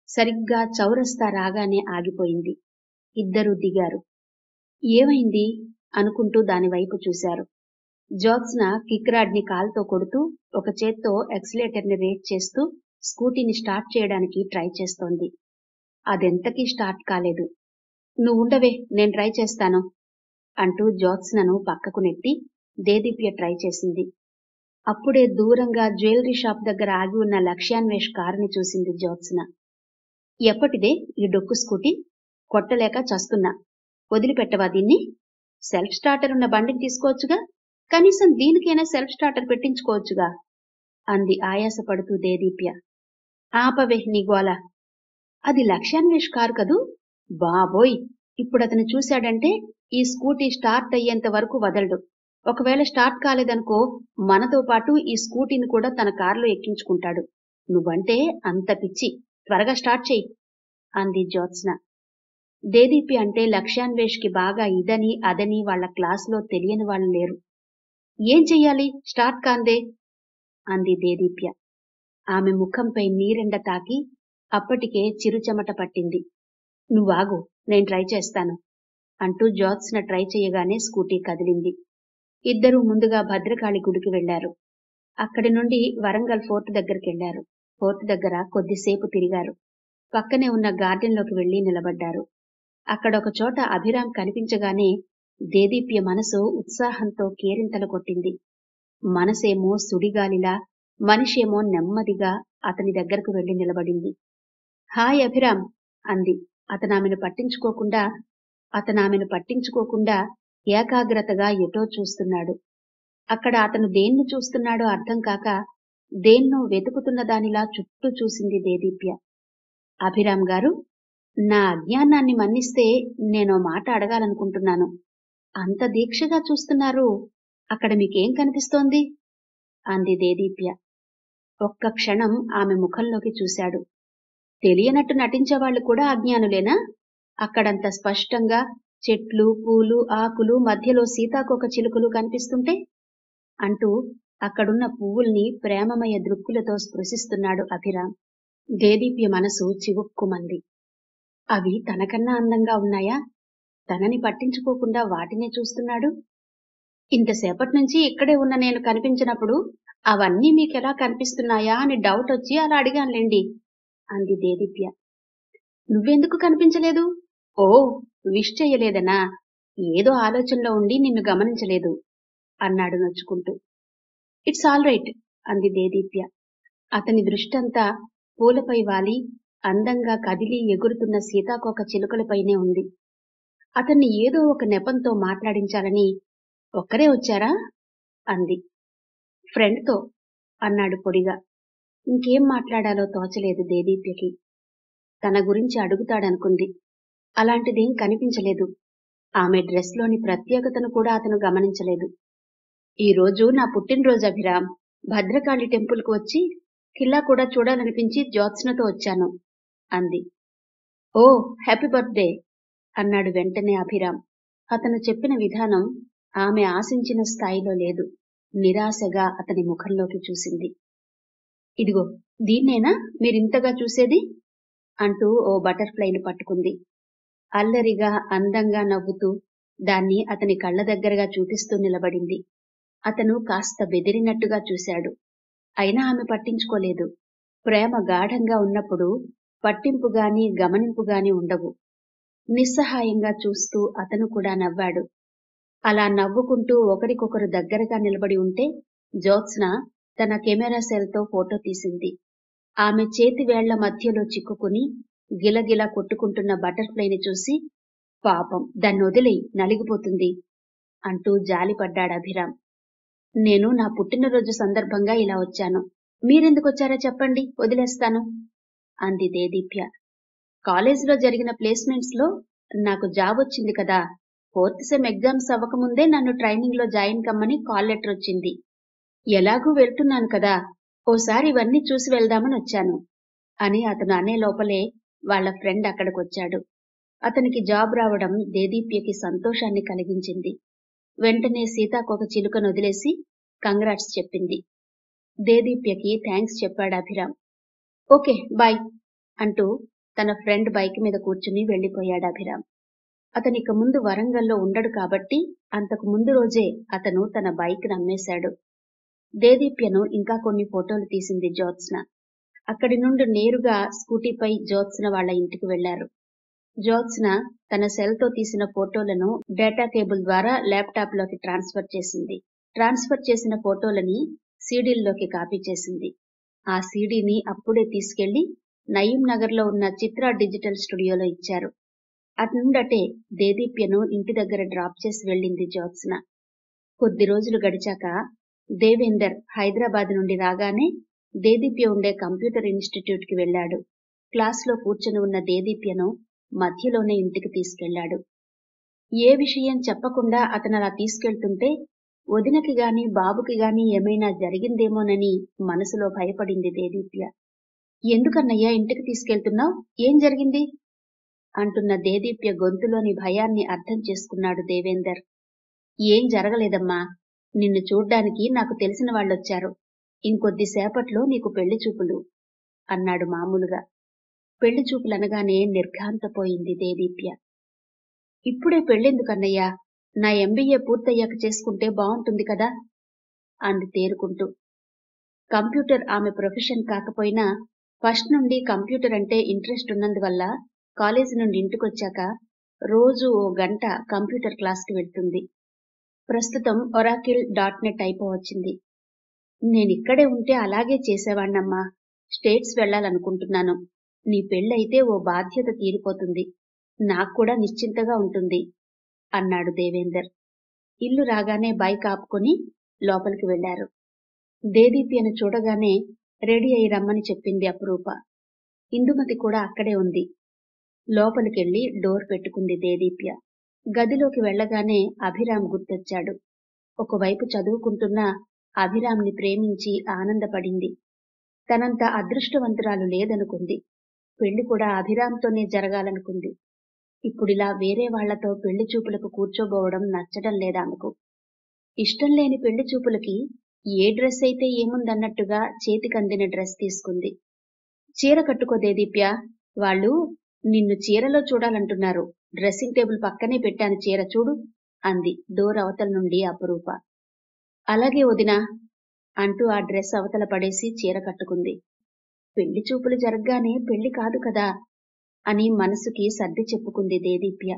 సరిగ్గా చౌరస్తా రాగానే ఆగిపోయింది. ఇద్దరూ దిగారు. ఏమైంది అనుకుంటూ దానివైపు చూశారు. జ్యోత్స్న కిక్రాడ్ని కాల్తో కొడుతూ ఒక చేత్తో ఎక్సిలేటర్ని రేట్ చేస్తూ స్కూటీని స్టార్ట్ చేయడానికి ట్రై చేస్తోంది. అదెంతకీ స్టార్ట్ కాలేదు. నువ్వుండవే, నేను ట్రై చేస్తాను అంటూ జ్యోత్స్నను పక్కకు నెట్టి దేదీప్య ట్రై చేసింది. అప్పుడే దూరంగా జ్యువెలరీ షాప్ దగ్గర ఆగి ఉన్న లక్ష్యాన్వేష్ కారుని చూసింది జ్యోత్స్న. ఎప్పటిదే ఈ డొక్కు స్కూటీ? కొట్టలేక చస్తున్నా. వదిలిపెట్టవా దీన్ని? సెల్ఫ్ స్టార్టర్ ఉన్న బండిని తీసుకోవచ్చుగా, కనీసం దీనికైనా సెల్ఫ్ స్టార్టర్ పెట్టించుకోవచ్చుగా అంది ఆయాసపడుతూ దేదీప్య. ఆపవే నీ గోల. అది లక్ష్యాన్వేష్ కారు కదూ? బాబోయ్, ఇప్పుడతను చూశాడంటే ఈ స్కూటీ స్టార్ట్ అయ్యేంత వరకు వదలడు. ఒకవేళ స్టార్ట్ కాలేదనుకో, మనతో పాటు ఈ స్కూటీని కూడా తన కారులో ఎక్కించుకుంటాడు. నువ్వంటే అంత పిచ్చి, త్వరగా స్టార్ట్ చెయ్యి అంది జ్యోత్స్న. దేదీప్య అంటే లక్ష్యాన్వేష్ కి బాగా ఇదని అదని వాళ్ల క్లాసులో తెలియని వాళ్ళు లేరు. ఏం చెయ్యాలి స్టార్ట్ కాందే అంది దేదీప్య. ఆమె ముఖంపై నీరెండ తాకి అప్పటికే చిరుచెమట పట్టింది. నువ్వాగు, నేను ట్రై చేస్తాను అంటూ జ్యోత్స్న ట్రై చేయగానే స్కూటీ కదిలింది. ఇద్దరూ ముందుగా భద్రకాళి గుడికి వెళ్లారు. అక్కడి నుండి వరంగల్ ఫోర్ట్ దగ్గరికెళ్లారు. ఫోర్ట్ దగ్గర కొద్దిసేపు తిరిగారు. పక్కనే ఉన్న గార్డెన్లోకి వెళ్లి నిలబడ్డారు. అక్కడ ఒక చోట అభిరామ్ కనిపించగానే దేదీప్య మనసు ఉత్సాహంతో కేరింతలు కొట్టింది. మనసేమో సుడిగాలిలా, మనిషేమో నెమ్మదిగా అతని దగ్గరకు వెళ్లి నిలబడింది. హాయ్ అభిరామ్ అంది. అతనామెను పట్టించుకోకుండా ఏకాగ్రతగా ఎటో చూస్తున్నాడు. అక్కడ అతను దేన్ని చూస్తున్నాడో అర్థం కాక దేన్నో వెతుకుతున్న దానిలా చుట్టూ చూసింది దేదీప్య. అభిరామ్ గారు, నా అజ్ఞానాన్ని మన్నిస్తే నేనో మాట అడగాలనుకుంటున్నాను. అంత దీక్షగా చూస్తున్నారు, అక్కడ మీకేం కనిపిస్తోంది? అంది దేదీప్య. ఒక్క క్షణం ఆమె ముఖంలోకి చూశాడు. తెలియనట్టు నటించేవాళ్లు కూడా అజ్ఞానులేనా? అక్కడంత స్పష్టంగా చెట్లు, పూలు, ఆకులు, మధ్యలో సీతాకోక చిలుకలు కనిపిస్తుంటే అంటూ అక్కడున్న పువ్వుల్ని ప్రేమమయ దృక్కులతో స్పృశిస్తున్నాడు అభిరామ్. దేదీప్య మనసు చివుక్కుమంది. అవి తనకన్నా అందంగా ఉన్నాయా? తనని పట్టించుకోకుండా వాటినే చూస్తున్నాడు. ఇంతసేపటి నుంచి ఇక్కడే ఉన్న నేను కనిపించినప్పుడు అవన్నీ మీకెలా కనిపిస్తున్నాయా అని డౌట్ వచ్చి అలా అడిగానులేండి అంది దేదీప్య. నువ్వెందుకు కనిపించలేదు? ఓ, విష్ చెయ్యలేదనా? ఏదో ఆలోచనలో ఉండి నిన్ను గమనించలేదు అన్నాడు నొచ్చుకుంటూ. ఇట్స్ ఆల్ రైట్ అంది దేదీప్య. అతని దృష్టంతా పూలపై వాలి అందంగా కదిలి ఎగురుతున్న సీతాకోక చిలుకలపైనే ఉంది. అతన్ని ఏదో ఒక నెపంతో మాట్లాడించాలని, ఒక్కరే వచ్చారా అంది. ఫ్రెండ్తో అన్నాడు పొడిగా. ఇంకేం మాట్లాడాలో తోచలేదు దేదీప్యకి. తన గురించి అడుగుతాడనుకుంది. అలాంటిదేం కనిపించలేదు. ఆమె డ్రెస్లోని ప్రత్యేకతను కూడా అతను గమనించలేదు. ఈ రోజు నా పుట్టినరోజు అభిరామ్. భద్రకాళి టెంపుల్కు వచ్చి కిల్లా కూడా చూడాలనిపించి జ్యోత్స్నతో వచ్చాను అంది. ఓ, హ్యాపీ బర్త్డే అన్నాడు వెంటనే అభిరామ్. అతను చెప్పిన విధానం ఆమె ఆశించిన స్థాయిలో లేదు. నిరాశగా అతని ముఖంలోకి చూసింది. ఇదిగో, దీన్నేనా మీరింతగా చూసేది అంటూ ఓ బటర్ఫ్లైని పట్టుకుంది. అల్లరిగా అందంగా నవ్వుతూ దాన్ని అతని కళ్ల దగ్గరగా చూపిస్తూ నిలబడింది. అతను కాస్త బెదిరినట్టుగా చూశాడు. అయినా ఆమె పట్టించుకోలేదు. ప్రేమ గాఢంగా ఉన్నప్పుడు పట్టింపుగాని గమనింపుగాని ఉండవు. నిస్సహాయంగా చూస్తూ అతను కూడా నవ్వాడు. అలా నవ్వుకుంటూ ఒకరికొకరు దగ్గరగా నిలబడి ఉంటే జ్యోత్స్న తన కెమెరా సెల్తో ఫోటో తీసింది. ఆమె చేతి వేళ్ల మధ్యలో చిక్కుకుని గిలగిలా కొట్టుకుంటున్న బటర్ఫ్లైని చూసి, పాపం దాన్ని వదిలేయ్, నలిగిపోతుంది అంటూ జాలిపడ్డాడు అభిరామ్. నేను నా పుట్టినరోజు సందర్భంగా ఇలా వచ్చాను. మీరెందుకొచ్చారో చెప్పండి, వదిలేస్తాను అంది దేదీప్య. కాలేజీలో జరిగిన ప్లేస్మెంట్స్ లో నాకు జాబ్ వచ్చింది కదా. 4th సెమ్ ఎగ్జామ్స్ అవ్వకముందే నన్ను ట్రైనింగ్ లో జాయిన్ కమ్మని కాల్ లెటర్ వచ్చింది. ఎలాగూ వెళ్తున్నాను కదా, ఓసారి ఇవన్నీ చూసి వెళ్దామని వచ్చాను అని అతను అనే లోపలే వాళ్ల ఫ్రెండ్ అక్కడికొచ్చాడు. అతనికి జాబ్ రావడం దేదీప్యకి సంతోషాన్ని కలిగించింది. వెంటనే సీతాకోక చిలుకను వదిలేసి కంగ్రాట్స్ చెప్పింది. దేదీప్యకి థ్యాంక్స్ చెప్పాడు అభిరామ్. ఓకే, బాయ్ అంటూ తన ఫ్రెండ్ బైక్ మీద కూర్చుని వెళ్లిపోయాడు అభిరామ్. అతనిక ముందు వరంగల్లో ఉండడు కాబట్టి అంతకు ముందు రోజే అతను తన బైక్ నమ్మేశాడు. దేదీప్యను ఇంకా కొన్ని ఫోటోలు తీసింది జ్యోత్స్న. అక్కడి నుండి నేరుగా స్కూటీపై జ్యోత్స్న వాళ్ల ఇంటికి వెళ్లారు. జ్యోత్స్న తన సెల్తో తీసిన ఫోటోలను డేటా కేబుల్ ద్వారా ల్యాప్టాప్లోకి ట్రాన్స్ఫర్ చేసింది. ట్రాన్స్ఫర్ చేసిన ఫోటోలని సీడీల్లోకి కాపీ చేసింది. ఆ సీడీని అప్పుడే తీసుకెళ్లి నయీం నగర్లో ఉన్న చిత్ర డిజిటల్ స్టూడియోలో ఇచ్చారు. అట్నుండటే దేదీప్యను ఇంటి దగ్గర డ్రాప్ చేసి వెళ్ళింది జ్యోత్స్న. కొద్ది రోజులు గడిచాక దేవేందర్ హైదరాబాద్ నుండి రాగానే దేదీప్య ఉండే కంప్యూటర్ ఇన్స్టిట్యూట్ కి వెళ్లాడు. క్లాస్లో కూర్చుని ఉన్న దేదీప్యను మధ్యలోనే ఇంటికి తీసుకెళ్లాడు. ఏ విషయం చెప్పకుండా అతనలా తీసుకెళ్తుంటే వదినకి గాని బాబుకి గాని ఏమైనా జరిగిందేమోనని మనసులో భయపడింది దేదీప్య. ఎందుకన్నయ్యా ఇంటికి తీసుకెళ్తున్నావ్? ఏం జరిగింది అంటున్న దేదీప్య గొంతులోని భయాన్ని అర్థం చేసుకున్నాడు దేవేందర్. ఏం జరగలేదమ్మా, నిన్ను చూడ్డానికి నాకు తెలిసిన వాళ్ళొచ్చారు. ఇంకొద్దిసేపట్లో నీకు పెళ్లి చూపులు అన్నాడు మామూలుగా. పెళ్లి చూపులనగానే నిర్ఘాంతపోయింది దేదీప్య. ఇప్పుడే పెళ్ళెందుకన్నయ్యా, నా ఎంబీఏ పూర్తయ్యాక చేసుకుంటే బావుంటుంది కదా అంది తేరుకుంటూ. కంప్యూటర్ ఆమె ప్రొఫెషన్ కాకపోయినా ఫస్ట్ నుండి కంప్యూటర్ అంటే ఇంట్రెస్ట్ ఉన్నందువల్ల కాలేజీ నుండి ఇంటికొచ్చాక రోజు ఓ గంట కంప్యూటర్ క్లాస్కి వెళ్తుంది. ప్రస్తుతం oracle.net అయిపోవచ్చింది. నేనిక్కడే ఉంటే అలాగే చేసేవాణ్ణమ్మా. స్టేట్స్ వెళ్ళాలనుకుంటున్నాను. నీ పెళ్ళైతే ఓ బాధ్యత తీరిపోతుంది. నాక్కూడా నిశ్చింతగా ఉంటుంది అన్నాడు దేవేందర్. ఇల్లు రాగానే బైక్ ఆపుకొని లోపలికి వెళ్లారు. దేదీప్యను చూడగానే రెడీ అయి రమ్మని చెప్పింది అపురూప. ఇందుమతి కూడా అక్కడే ఉంది. లోపలికెళ్లి డోర్ పెట్టుకుంది దేదీప్య. గదిలోకి వెళ్లగానే అభిరామ్ గుర్తొచ్చాడు. ఒకవైపు చదువుకుంటున్న అభిరామ్ని ప్రేమించి ఆనందపడింది. తనంత అదృష్టవంతురాలు లేదనుకుంది. పెళ్లి కూడా అభిరామ్తోనే జరగాలనుకుంది. ఇప్పుడిలా వేరే వాళ్లతో పెళ్లి చూపులకు కూర్చోబోవడం నచ్చడం లేదామెకు. ఇష్టం లేని పెళ్లి చూపులకి ఏ డ్రెస్ అయితే ఏముందన్నట్టుగా చేతికందిన డ్రెస్ తీసుకుంది. చీర కట్టుకో దేదీప్య, వాళ్ళు నిన్ను చీరలో చూడాలంటున్నారు. డ్రెస్సింగ్ టేబుల్ పక్కనే పెట్టాను చీర చూడు అంది డోర్ అవతల నుండి అపురూప. అలాగే వదినా అంటూ ఆ డ్రెస్ అవతల పడేసి చీర కట్టుకుంది. పెళ్లి చూపులు జరగ్గానే పెళ్లి కాదు కదా అని మనసుకి సర్ది చెప్పుకుంది దేదీప్య.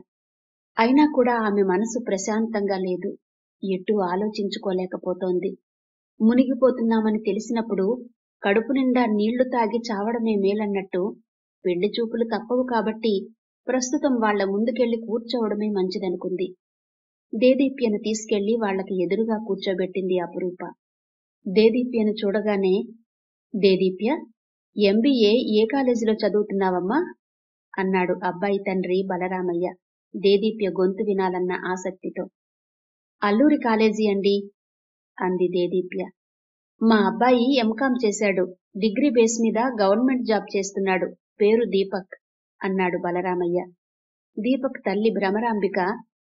అయినా కూడా ఆమె మనసు ప్రశాంతంగా లేదు. ఎటూ ఆలోచించుకోలేకపోతోంది. మునిగిపోతున్నామని తెలిసినప్పుడు కడుపు నిండా నీళ్లు తాగి చావడమే మేలన్నట్టు పెళ్లి చూపులు తప్పవు కాబట్టి ప్రస్తుతం వాళ్ల ముందుకెళ్లి కూర్చోవడమే మంచిదనుకుంది. దేదీప్యను తీసుకెళ్లి వాళ్లకి ఎదురుగా కూర్చోబెట్టింది అపురూప. దేదీప్యను చూడగానే, దేదీప్య, ఎంబీఏ ఏ కాలేజీలో చదువుతున్నావమ్మా అన్నాడు అబ్బాయి తండ్రి బలరామయ్య దేదీప్య గొంతు వినాలన్న ఆసక్తితో. అల్లూరి కాలేజీ అండి అంది దేదీప్య. మా అబ్బాయి ఎంకాం చేశాడు. డిగ్రీ బేస్ మీద గవర్నమెంట్ జాబ్ చేస్తున్నాడు. పేరు దీపక్ అన్నాడు బలరామయ్య. దీపక్ తల్లి భ్రమరాంబిక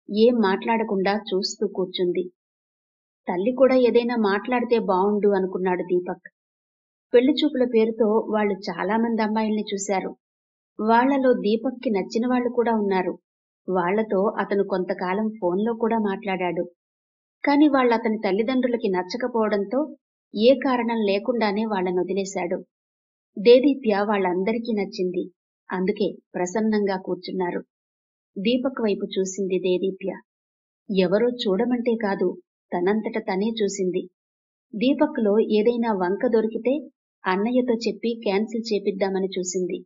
ఏం మాట్లాడకుండా చూస్తూ కూర్చుంది. తల్లి కూడా ఏదైనా మాట్లాడితే బావుండు అనుకున్నాడు దీపక్. పెళ్లి చూపుల పేరుతో వాళ్లు చాలా మంది అమ్మాయిల్ని చూశారు. వాళ్లలో దీపక్కి నచ్చిన వాళ్లు కూడా ఉన్నారు. వాళ్లతో అతను కొంతకాలం ఫోన్లో కూడా మాట్లాడాడు. కాని వాళ్ళతని తల్లిదండ్రులకి నచ్చకపోవడంతో ఏ కారణం లేకుండానే వాళ్లను వదిలేశాడు. దేదీప్య వాళ్ళందరికీ నచ్చింది. అందుకే ప్రసన్నంగా కూర్చున్నారు. దీపక్ వైపు చూసింది దేదీప్య. ఎవరో చూడమంటే కాదు, తనంతట తనే చూసింది. దీపక్లో ఏదైనా వంక దొరికితే అన్నయ్యతో చెప్పి క్యాన్సిల్ చేపిద్దామని చూసింది.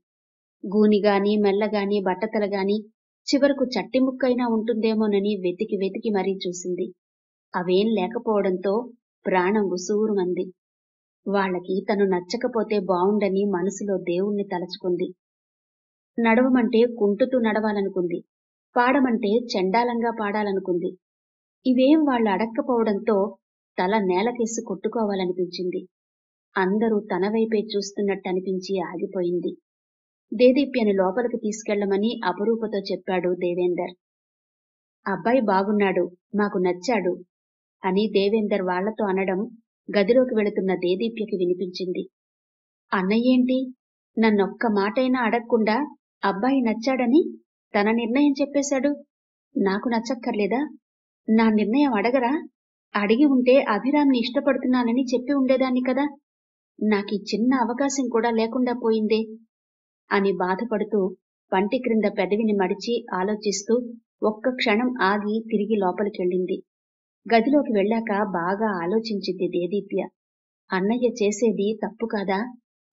గూనిగాని మెల్లగాని బట్టతలగాని చివరకు చట్టిముక్కైనా ఉంటుందేమోనని వెతికి వెతికి మరీ చూసింది. అవేం లేకపోవడంతో ప్రాణం ఉసూరుమంది. వాళ్లకి తను నచ్చకపోతే బావుండని మనసులో దేవుణ్ణి తలచుకుంది. నడవమంటే కుంటుతూ నడవాలనుకుంది. పాడమంటే చండాలంగా పాడాలనుకుంది. ఇవేం వాళ్ళు అడక్కపోవడంతో తల నేలకేసి కొట్టుకోవాలనిపించింది. అందరూ తన వైపే చూస్తున్నట్టనిపించి ఆగిపోయింది. దేదీప్యను లోపలికి తీసుకెళ్లమని అపురూపతో చెప్పాడు దేవేందర్. అబ్బాయి బాగున్నాడు, మాకు నచ్చాడు అని దేవేందర్ వాళ్లతో అనడం గదిలోకి వెళుతున్న దేదీప్యకి వినిపించింది. అన్నయ్యేంటి, నన్నొక్క మాటైనా అడగకుండా అబ్బాయి నచ్చాడని తన నిర్ణయం చెప్పేశాడు. నాకు నచ్చక్కర్లేదా? నా నిర్ణయం అడగరా? అడిగి ఉంటే అభిరామ్ని ఇష్టపడుతున్నానని చెప్పి ఉండేదాన్ని కదా. నాకీ చిన్న అవకాశం కూడా లేకుండా పోయిందే అని బాధపడుతూ పంటి క్రింద పెదవిని మడిచి ఆలోచిస్తూ ఒక్క క్షణం ఆగి తిరిగి లోపలికెళ్ళింది. గదిలోకి వెళ్ళాక బాగా ఆలోచించింది దేదీప్య. అన్నయ్య చేసేది తప్పు కాదా?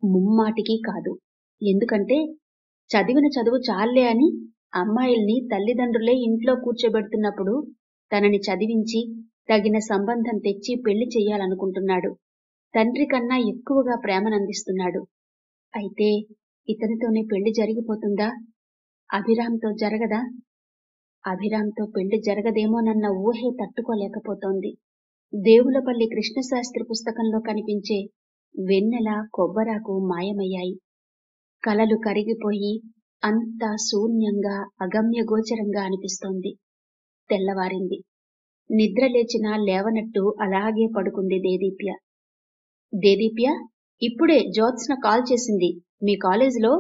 ముమ్మాటికి కాదు. ఎందుకంటే చదివిన చదువు చాల్లే అని అమ్మాయిల్ని తల్లిదండ్రులే ఇంట్లో కూర్చోబెడుతున్నప్పుడు తనని చదివించి తగిన సంబంధం తెచ్చి పెళ్లి చెయ్యాలనుకుంటున్నాడు. తండ్రి కన్నా ఎక్కువగా ప్రేమనందిస్తున్నాడు. అయితే ఇతనితోనే పెళ్లి జరిగిపోతుందా? అభిరామ్తో జరగదా? అభిరామ్తో పెళ్లి జరగదేమోనన్న ఊహే తట్టుకోలేకపోతోంది. దేవులపల్లి కృష్ణశాస్త్రి పుస్తకంలో కనిపించే వెన్నెల కొబ్బరాకు మాయమయ్యాయి. కలలు కరిగిపోయి అంతా శూన్యంగా అగమ్యగోచరంగా అనిపిస్తోంది. తెల్లవారింది. నిద్రలేచినా లేవనట్టు అలాగే పడుకుంది దేదీప్య. దేదీప్య, ఇప్పుడే జ్యోత్స్న కాల్ చేసింది. మీ కాలేజీలో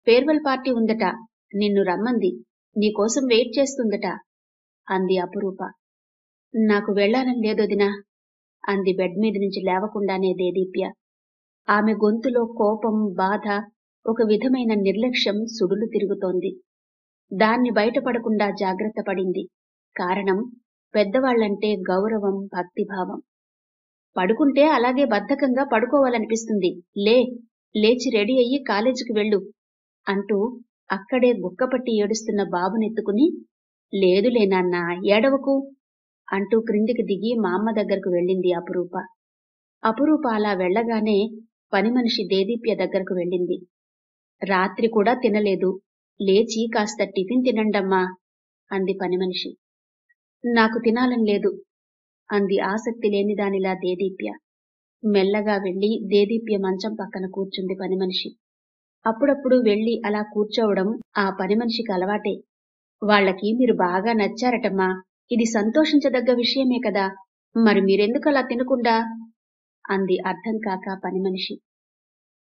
ఫేర్వెల్ పార్టీ ఉందట. నిన్ను రమ్మంది. నీకోసం వెయిట్ చేస్తుందట అంది అపురూప. నాకు వెళ్లాలని లేదొదినా అంది బెడ్ మీద నుంచి లేవకుండానే దేదీప్య. ఆమె గొంతులో కోపం, బాధ, ఒక విధమైన నిర్లక్ష్యం సుడులు తిరుగుతోంది. దాన్ని బయటపడకుండా జాగ్రత్త పడింది. కారణం, పెద్దవాళ్లంటే గౌరవం, భక్తిభావం. పడుకుంటే అలాగే బద్ధకంగా పడుకోవాలనిపిస్తుంది. లేచి రెడీ అయ్యి కాలేజీకి వెళ్ళు అంటూ అక్కడే గుక్కపట్టి ఏడుస్తున్న బాబునెత్తుకుని, లేదులే నాన్నా, ఏడవకు అంటూ క్రిందికి దిగి మా అమ్మ దగ్గరకు వెళ్ళింది అపురూప. అపురూప అలా వెళ్లగానే పనిమనిషి దేదీప్య దగ్గరకు వెళ్ళింది. రాత్రి కూడా తినలేదు, లేచి కాస్త టిఫిన్ తినండమ్మా అంది పనిమనిషి. నాకు తినాలని లేదు అంది ఆసక్తి లేనిదానిలా దేదీప్య. మెల్లగా వెళ్లి దేదీప్య మంచం పక్కన కూర్చుంది పనిమనిషి. అప్పుడప్పుడు వెళ్లి అలా కూర్చోవడం ఆ పనిమనిషికి అలవాటే. వాళ్లకి మీరు బాగా నచ్చారటమ్మా, ఇది సంతోషించదగ్గ విషయమే కదా, మరి మీరెందుకు అలా తినకుండా అంది అర్థం కాక పనిమనిషి.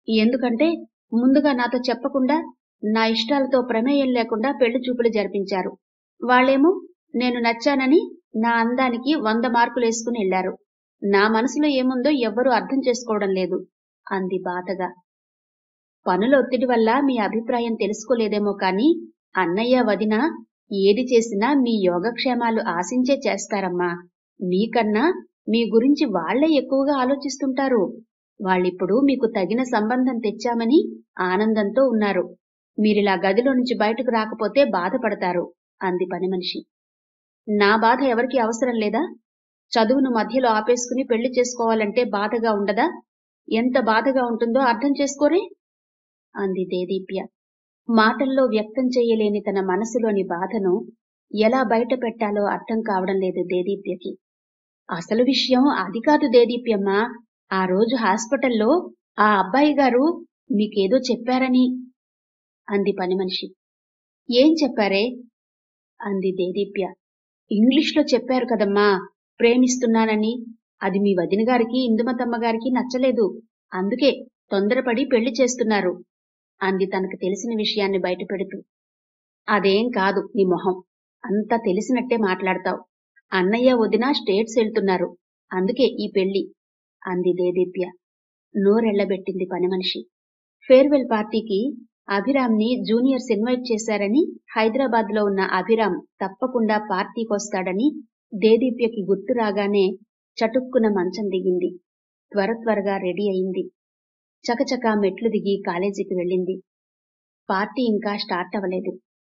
ఎందుకంటే ముందుగా నాతో చెప్పకుండా నా ఇష్టాలతో ప్రమేయం లేకుండా పెళ్లి చూపులు జరిపించారు. వాళ్ళేమో నేను నచ్చానని నా అందానికి 100 మార్కులేసుకుని వెళ్లారు. నా మనసులో ఏముందో ఎవ్వరూ అర్థం చేసుకోవడం లేదు అంది బాధగా. పనుల ఒత్తిడి వల్ల మీ అభిప్రాయం తెలుసుకోలేదేమో కాని అన్నయ్య, వదిన ఏది చేసినా మీ యోగక్షేమాలు ఆశించే చేస్తారమ్మా. మీకన్నా మీ గురించి వాళ్లే ఎక్కువగా ఆలోచిస్తుంటారు. వాళ్ళిప్పుడు మీకు తగిన సంబంధం తెచ్చామని ఆనందంతో ఉన్నారు. మీరిలా గదిలో నుంచి బయటకు రాకపోతే బాధపడతారు అంది పనిమనిషి. నా బాధ ఎవరికీ అవసరం లేదా? చదువును మధ్యలో ఆపేసుకుని పెళ్లి చేసుకోవాలంటే బాధగా ఉండదా? ఎంత బాధగా ఉంటుందో అర్థం చేసుకోరే అంది దేదీప్య. మాటల్లో వ్యక్తం చెయ్యలేని తన మనసులోని బాధను ఎలా బయట పెట్టాలో అర్థం కావడం లేదు దేదీప్యకి. అసలు విషయం అది కాదు దేదీప్యమ్మ, ఆ రోజు హాస్పిటల్లో ఆ అబ్బాయి గారు మీకేదో చెప్పారని అంది పనిమనిషి. ఏం చెప్పారే అంది దేదీప్య. ఇంగ్లీష్లో చెప్పారు కదమ్మా, ప్రేమిస్తున్నానని. అది మీ వదిన గారికి, ఇందుమతమ్మ గారికి నచ్చలేదు. అందుకే తొందరపడి పెళ్లి చేస్తున్నారు అంది తనకు తెలిసిన విషయాన్ని బయటపెడుతూ. అదేం కాదు నీ మొహం, అంతా తెలిసినట్టే మాట్లాడతావు. అన్నయ్య, వదిన స్టేట్స్ వెళ్తున్నారు, అందుకే ఈ పెళ్లి అంది దేదీప్య. నోరెళ్లబెట్టింది పనిమనిషి. ఫేర్వెల్ పార్టీకి అభిరామ్ని జూనియర్స్ ఇన్వైట్ చేశారని, హైదరాబాద్లో ఉన్న అభిరామ్ తప్పకుండా పార్టీకొస్తాడని దేదీప్యకి గుర్తు రాగానే చటుక్కున మంచం దిగింది. త్వరగా రెడీ అయింది. చకచకా మెట్లు దిగి కాలేజీకి వెళ్ళింది. పార్టీ ఇంకా స్టార్ట్ అవ్వలేదు.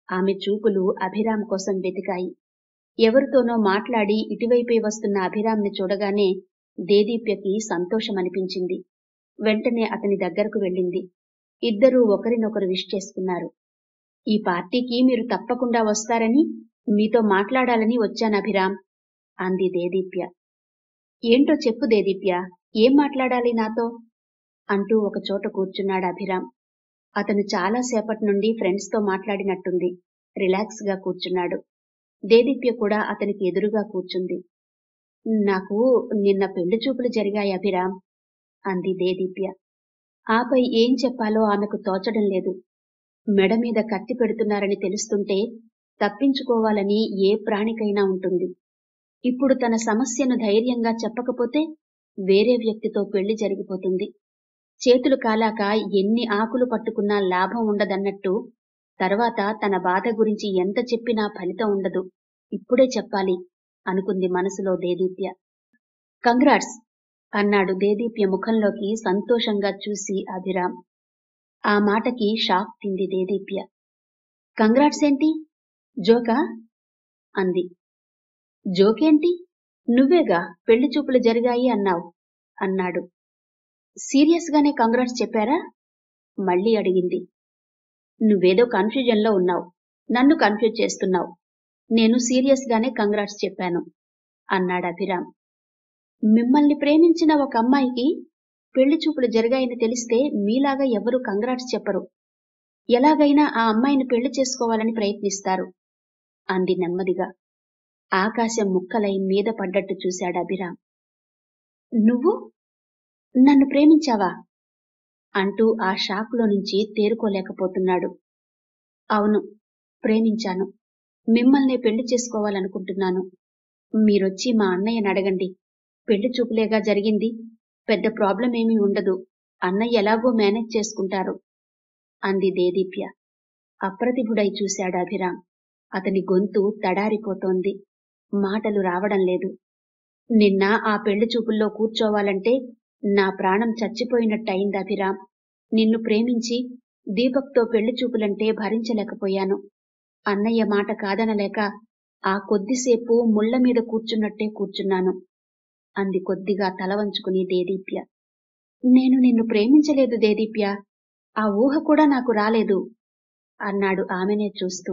ఆమె చూపులు అభిరామ్ కోసం వెతికాయి. ఎవరితోనో మాట్లాడి ఇటువైపే వస్తున్న అభిరామ్ని చూడగానే దేదీప్యకి సంతోషమనిపించింది. వెంటనే అతని దగ్గరకు వెళ్ళింది. ఇద్దరూ ఒకరినొకరు విష్ చేసుకున్నారు. ఈ పార్టీకి మీరు తప్పకుండా వస్తారని, మీతో మాట్లాడాలని వచ్చాను అభిరామ్ అంది దేదీప్య. ఏంటో చెప్పు దేదీప్య, ఏం మాట్లాడాలి నాతో అంటూ ఒకచోట కూర్చున్నాడు అభిరామ్. అతను చాలాసేపటి నుండి ఫ్రెండ్స్తో మాట్లాడినట్టుంది. రిలాక్స్ గా కూర్చున్నాడు. దేదీప్య కూడా అతనికి ఎదురుగా కూర్చుంది. నాకు నిన్న పెళ్లి చూపులు జరిగాయి అభిరామ్ అంది దేదీప్య. ఆపై ఏం చెప్పాలో ఆమెకు తోచడం లేదు. మెడ మీద కత్తి పెడుతున్నారని తెలుస్తుంటే తప్పించుకోవాలని ఏ ప్రాణికైనా ఉంటుంది. ఇప్పుడు తన సమస్యను ధైర్యంగా చెప్పకపోతే వేరే వ్యక్తితో పెళ్లి జరిగిపోతుంది. చేతులు కాలాక ఎన్ని ఆకులు పట్టుకున్నా లాభం ఉండదన్నట్టు తర్వాత తన బాధ గురించి ఎంత చెప్పినా ఫలితం ఉండదు. ఇప్పుడే చెప్పాలి అనుకుంది మనసులో దేదీప్య. కంగ్రాట్స్ అన్నాడు దేదీప్య ముఖంలోకి సంతోషంగా చూసి అభిరామ్. ఆ మాటకి షాక్ తింది దేదీప్య. కంగ్రాట్స్ ఏంటి, జోకా అంది. జోకేంటి, నువ్వేగా పెళ్లి చూపులు జరిగాయి అన్నావు అన్నాడు. సీరియస్ గానే కంగ్రాట్స్ చెప్పారా మళ్ళీ అడిగింది. నువ్వేదో కన్ఫ్యూజన్లో ఉన్నావు, నన్ను కన్ఫ్యూజ్ చేస్తున్నావు. నేను సీరియస్ గానే కంగ్రాట్స్ చెప్పాను అన్నాడు అభిరామ్. మిమ్మల్ని ప్రేమించిన ఒక అమ్మాయికి పెళ్లి చూపులు జరిగాయని తెలిస్తే మీలాగా ఎవరూ కంగ్రాట్స్ చెప్పరు. ఎలాగైనా ఆ అమ్మాయిని పెళ్లి చేసుకోవాలని ప్రయత్నిస్తారు అంది నెమ్మదిగా. ఆకాశం ముక్కలై మీద పడ్డట్టు చూశాడు అభిరామ్. నువ్వు నన్ను ప్రేమించావా అంటూ ఆ షాక్లో నుంచి తేరుకోలేకపోతున్నాడు. అవును, ప్రేమించాను. మిమ్మల్నే పెళ్లి చేసుకోవాలనుకుంటున్నాను. మీరొచ్చి మా అన్నయ్యని అడగండి. పెళ్లి చూపులేగా జరిగింది, పెద్ద ప్రాబ్లం ఏమీ ఉండదు అన్నయ్య ఎలాగో మేనేజ్ చేసుకుంటారు అంది దేదీప్య. అప్రతిభుడై చూశాడు అభిరామ్. అతని గొంతు తడారిపోతోంది. మాటలు రావడం లేదు. నిన్న ఆ పెళ్లి చూపుల్లో కూర్చోవాలంటే నా ప్రాణం చచ్చిపోయినట్టయింది అభిరామ్. నిన్ను ప్రేమించి దీపక్తో పెళ్లి చూపులంటే భరించలేకపోయాను. అన్నయ్య మాట కాదనలేక ఆ కొద్దిసేపు ముళ్ల మీద కూర్చున్నట్టే కూర్చున్నాను అంది కొద్దిగా తల వంచుకుని దేదీప్య. నేను నిన్ను ప్రేమించలేదు దేదీప్య. ఆ ఊహ కూడా నాకు రాలేదు అన్నాడు ఆమెనే చూస్తూ.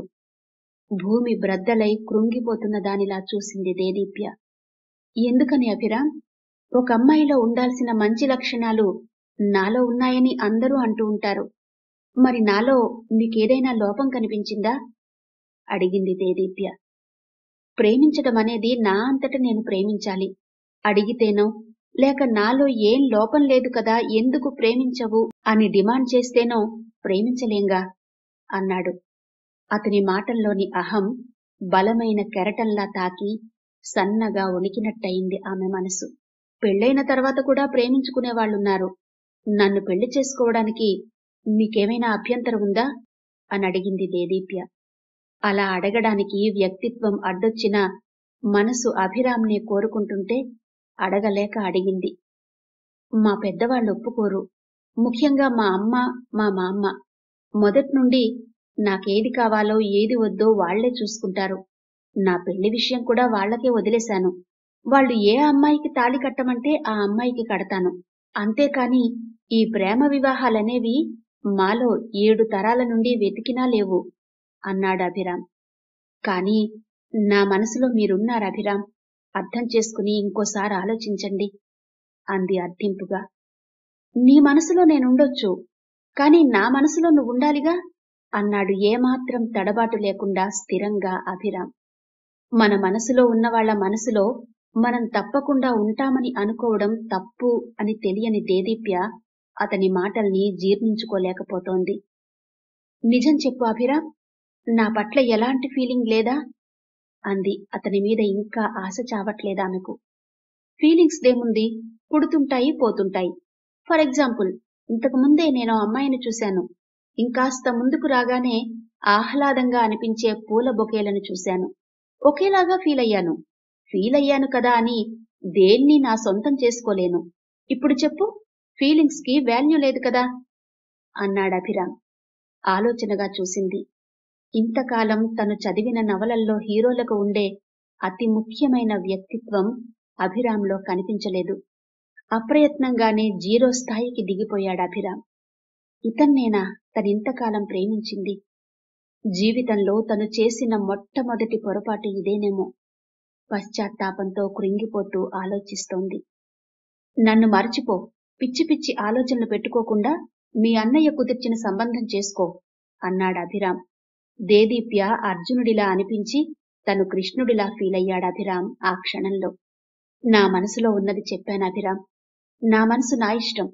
భూమి బ్రద్దలై కృంగిపోతున్న దానిలా చూసింది దేదీప్య. ఎందుకని అభిరామ్? ఒక అమ్మాయిలో ఉండాల్సిన మంచి లక్షణాలు నాలో ఉన్నాయని అందరూ అంటూ ఉంటారు. మరి నాలో నీకేదైనా లోపం కనిపించిందా? అడిగింది దేదీప్య. ప్రేమించడం అనేది నా అంతట నేను ప్రేమించాలి. అడిగితేనో లేక నాలో ఏం లోపం లేదు కదా ఎందుకు ప్రేమించవు అని డిమాండ్ చేస్తేనో ప్రేమించలేంగా అన్నాడు. అతని మాటల్లోని అహం బలమైన కెరటంలా తాకి సన్నగా వణికినట్టయింది ఆమె మనసు. పెళ్లైన తర్వాత కూడా ప్రేమించుకునేవాళ్లున్నారు. నన్ను పెళ్లి చేసుకోవడానికి మీకేమైనా అభ్యంతరం ఉందా అని అడిగింది దేదీప్య. అలా అడగడానికి వ్యక్తిత్వం అడ్డొచ్చినా మనసు అభిరామ్నే కోరుకుంటుంటే అడగలేక అడిగింది. మా పెద్దవాళ్ళు ఒప్పుకోరు. ముఖ్యంగా మా అమ్మ, మా మామ. మొదట్నుండి నాకేది కావాలో ఏది వద్దో వాళ్లే చూసుకుంటారు. నా పెళ్లి విషయం కూడా వాళ్లకే వదిలేశాను. వాళ్ళు ఏ అమ్మాయికి తాళి కట్టమంటే ఆ అమ్మాయికి కడతాను. అంతేకాని ఈ ప్రేమ వివాహాలనేవి మాలో 7 తరాల నుండి వెతికినా లేవు అన్నాడు అభిరామ్. కాని నా మనసులో మీరున్నారు అభిరామ్. అర్థం చేసుకుని ఇంకోసారి ఆలోచించండి అంది అర్థింపుగా. నీ మనసులో నేనుండొచ్చు, కాని నా మనసులో నువ్వుండాలిగా అన్నాడు ఏమాత్రం తడబాటు లేకుండా స్థిరంగా అభిరామ్. మన మనసులో ఉన్నవాళ్ల మనసులో మనం తప్పకుండా ఉంటామని అనుకోవడం తప్పు అని తెలియని దేదీప్య అతని మాటల్ని జీర్ణించుకోలేకపోతోంది. నిజం చెప్పు అభిరామ్, నా పట్ల ఎలాంటి ఫీలింగ్ లేదా అంది. అతని మీద ఇంకా ఆశ చావట్లేదామెకు. ఫీలింగ్స్ దేముంది, పుడుతుంటాయి పోతుంటాయి. ఫర్ ఎగ్జాంపుల్, ఇంతకు ముందే నేను అమ్మాయిని చూశాను. ఇంకాస్త ముందుకు రాగానే ఆహ్లాదంగా అనిపించే పూల బొకేలను చూశాను. ఒకేలాగా ఫీల్ అయ్యాను కదా అని దేన్ని నా సొంతం చేసుకోలేను. ఇప్పుడు చెప్పు, ఫీలింగ్స్ కి వాల్యూ లేదు కదా అన్నాడు అభిరామ్. ఆలోచనగా చూసింది. ఇంతకాలం తను చదివిన నవలల్లో హీరోలకు ఉండే అతి ముఖ్యమైన వ్యక్తిత్వం అభిరామ్లో కనిపించలేదు. అప్రయత్నంగానే 0 స్థాయికి దిగిపోయాడు అభిరామ్. ఇతన్నేనా తనింతకాలం ప్రేమించింది? జీవితంలో తను చేసిన మొట్టమొదటి పొరపాటు ఇదేనేమో. పశ్చాత్తాపంతో కృంగిపోతూ ఆలోచిస్తోంది. నన్ను మర్చిపో, పిచ్చి పిచ్చి ఆలోచనలు పెట్టుకోకుండా మీ అన్నయ్య కుదిర్చిన సంబంధం చేసుకో అన్నాడు అభిరామ్. దేదీప్య అర్జునుడిలా అనిపించి తను కృష్ణుడిలా ఫీలయ్యాడు అభిరామ్ ఆ క్షణంలో. నా మనసులో ఉన్నది చెప్పాను అభిరామ్. నా మనసు నా ఇష్టం.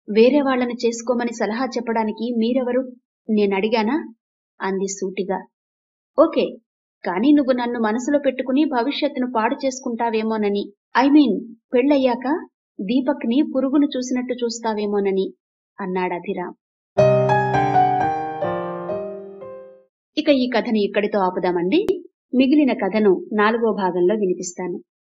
వేరే వాళ్లను చేసుకోమని సలహా చెప్పడానికి మీరెవరు? నేనడిగానా అంది సూటిగా. ఓకే, కానీ నువ్వు నన్ను మనసులో పెట్టుకుని భవిష్యత్తును పాడు చేసుకుంటావేమోనని, పెళ్ళయ్యాక దీపక్ని పురుగును చూసినట్టు చూస్తావేమోనని అన్నాడు అభిరామ్. ఇక ఈ కథని ఇక్కడితో ఆపుదామండి. మిగిలిన కథను 4వ భాగంలో వినిపిస్తాను.